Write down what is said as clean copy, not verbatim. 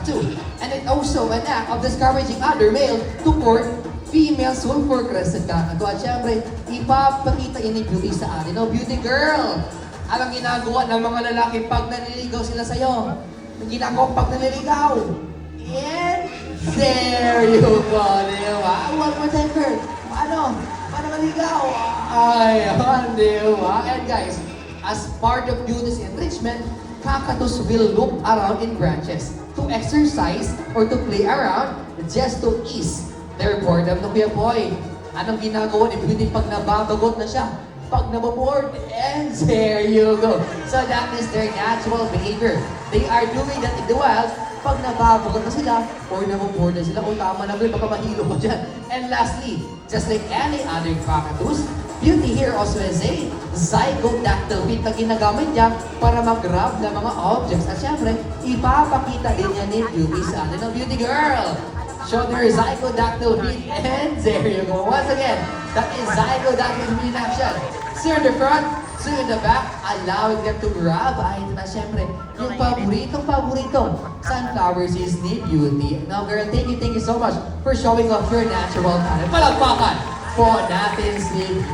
too. And it also an act of discouraging other male to court females who progress sa kakagawa. At syempre, ipapakita yun ni beauty sa atin. No, beauty girl! Alam ginagawa ng mga lalaki pag naniligaw sila sa'yo. Ang ginagawa pag naniligaw. And there you go, di ba? One more time, girl. Paano? Paano maligaw? Ayun, di ba? And guys, as part of beauty's enrichment, Kakatus will look around in branches to exercise or to play around just to ease their boredom. No, Kuya Boy, anong ginagawa ni Beauty pag nababagot na siya? Pag nababoard, and there you go. So that is their natural behavior. They are doing that in the wild pag nababagot na sila or nababoard na sila. O tama na ba, baka mahilo ko dyan. And lastly, just like any other Kakatus, Beauty here also has a zygodactyl feet na ginagamit niya para mag-grab ng mga objects. At syempre, ipapakita din niya ni Beauty sa atin ng Beauty Girl. Show their zygodactyl feet, and there you go. Once again, that is zygodactyl feet in action. So in the front, so in the back, allowing them to grab. Ay, ito na syempre, yung paborito, sunflower seeds ni Beauty. Now girl, thank you so much for showing off your natural talent. Palagpakan po natin si